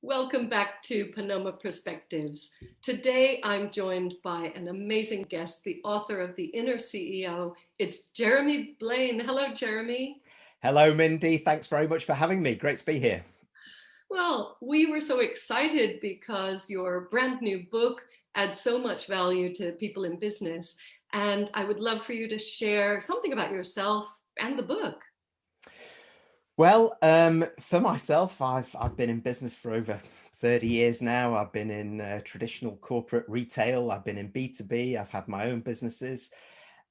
Welcome back to Panoma Perspectives. Today I'm joined by an amazing guest, the author of The Inner CEO. It's Jeremy Blain. Hello, Jeremy. Hello, Mindy. Thanks very much for having me. Great to be here. Well, we were so excited because your brand new book adds so much value to people in business. And I would love for you to share something about yourself and the book. Well, for myself, I've been in business for over 30 years now. I've been in traditional corporate retail. I've been in B2B. I've had my own businesses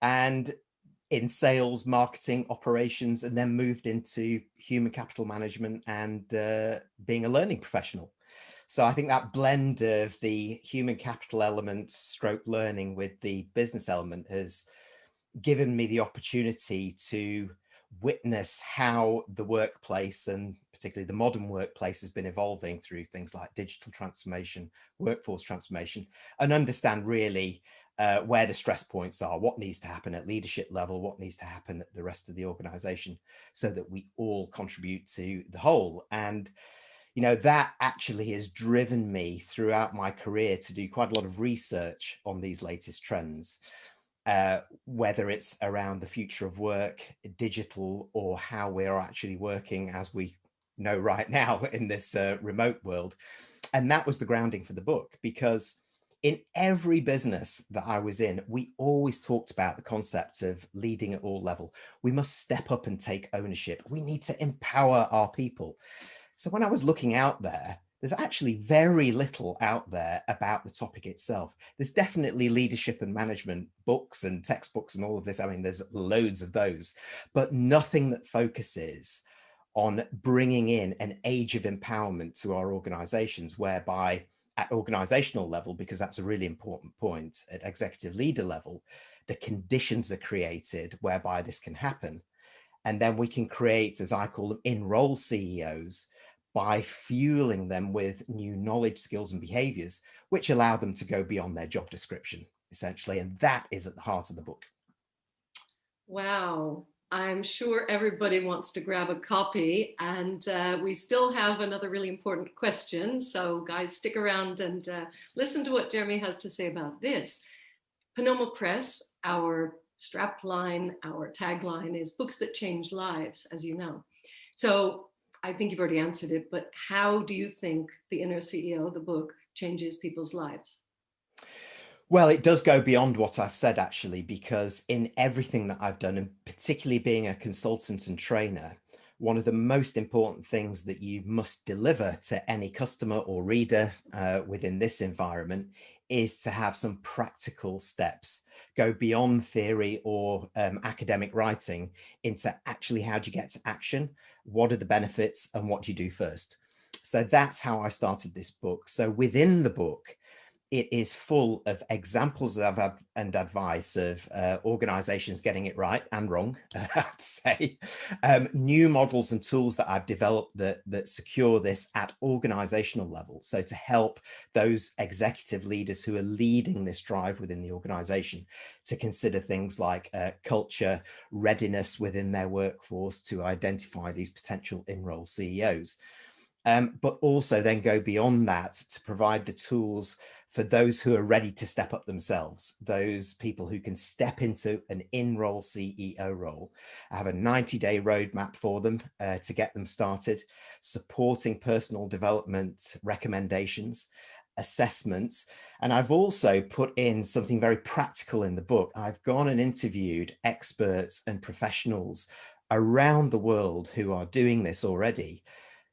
and in sales, marketing, operations, and then moved into human capital management and being a learning professional. So I think that blend of the human capital element, stroke learning with the business element has given me the opportunity to witness how the workplace, and particularly the modern workplace, has been evolving through things like digital transformation, workforce transformation, and understand really where the stress points are, what needs to happen at leadership level, what needs to happen at the rest of the organization, so that we all contribute to the whole. And that actually has driven me throughout my career to do quite a lot of research on these latest trends, whether it's around the future of work, digital, or how we are actually working as we know right now in this remote world. And that was the grounding for the book, because in every business that I was in, we always talked about the concept of leading at all level. We must step up and take ownership. We need to empower our people. So when I was looking out there's actually very little out there about the topic itself. There's definitely leadership and management books and textbooks and all of this. I mean, there's loads of those, but nothing that focuses on bringing in an age of empowerment to our organizations, whereby at organizational level, because that's a really important point, at executive leader level, the conditions are created whereby this can happen. And then we can create, as I call them, in-role CEOs, by fueling them with new knowledge, skills, and behaviors, which allow them to go beyond their job description, essentially. And that is at the heart of the book. Wow. I'm sure everybody wants to grab a copy, and we still have another really important question. So guys, stick around and listen to what Jeremy has to say about this. Panoma Press, our strapline, our tagline is books that change lives, as you know. So I think you've already answered it, but how do you think The Inner CEO, the book, changes people's lives? Well, it does go beyond what I've said, actually, because in everything that I've done, and particularly being a consultant and trainer, one of the most important things that you must deliver to any customer or reader within this environment is to have some practical steps, go beyond theory or academic writing into actually how do you get to action, what are the benefits, and what do you do first. So that's how I started this book. So within the book, it is full of examples of and advice of organizations getting it right and wrong, I have to say, new models and tools that I've developed that secure this at organizational level. So to help those executive leaders who are leading this drive within the organization to consider things like culture, readiness within their workforce to identify these potential in-role CEOs. But also then go beyond that to provide the tools for those who are ready to step up themselves, those people who can step into an in-role CEO role. I have a 90-day roadmap for them to get them started, supporting personal development recommendations, assessments. And I've also put in something very practical in the book. I've gone and interviewed experts and professionals around the world who are doing this already,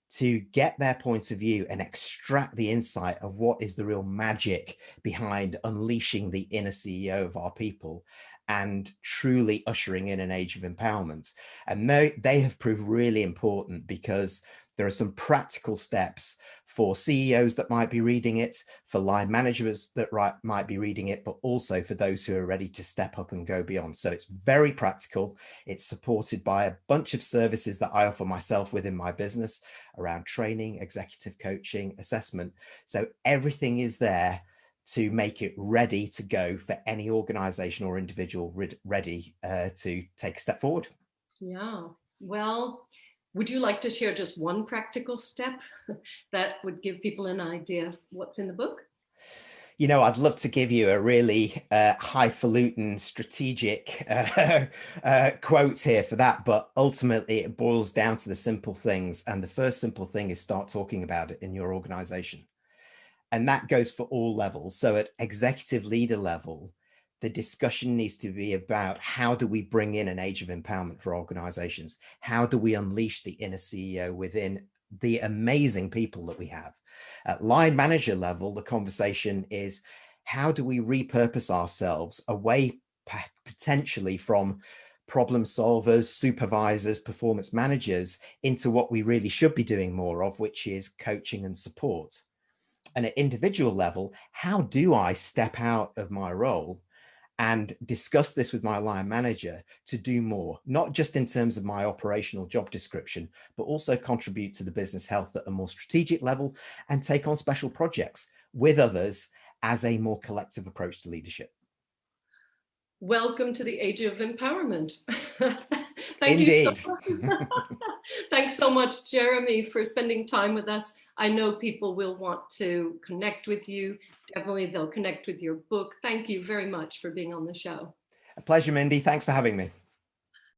to get their point of view and extract the insight of what is the real magic behind unleashing the inner CEO of our people and truly ushering in an age of empowerment. And they have proved really important, because there are some practical steps for CEOs that might be reading it, for line managers that might be reading it, but also for those who are ready to step up and go beyond. So it's very practical. It's supported by a bunch of services that I offer myself within my business around training, executive coaching, assessment. So everything is there to make it ready to go for any organization or individual ready to take a step forward. Yeah, well, Would you like to share just one practical step that would give people an idea of what's in the book? You know, I'd love to give you a really highfalutin strategic quote here for that, but ultimately it boils down to the simple things. And the first simple thing is start talking about it in your organization. And that goes for all levels. So at executive leader level, the discussion needs to be about how do we bring in an age of empowerment for organizations? How do we unleash the inner CEO within the amazing people that we have? At line manager level, the conversation is how do we repurpose ourselves away potentially from problem solvers, supervisors, performance managers into what we really should be doing more of, which is coaching and support. And at individual level, how do I step out of my role and discuss this with my line manager to do more, not just in terms of my operational job description, but also contribute to the business health at a more strategic level and take on special projects with others as a more collective approach to leadership. Welcome to the age of empowerment. Thank Indeed. you. Thanks so much, Jeremy, for spending time with us. I know people will want to connect with you. Definitely they'll connect with your book. Thank you very much for being on the show. A pleasure, Mindy. Thanks for having me.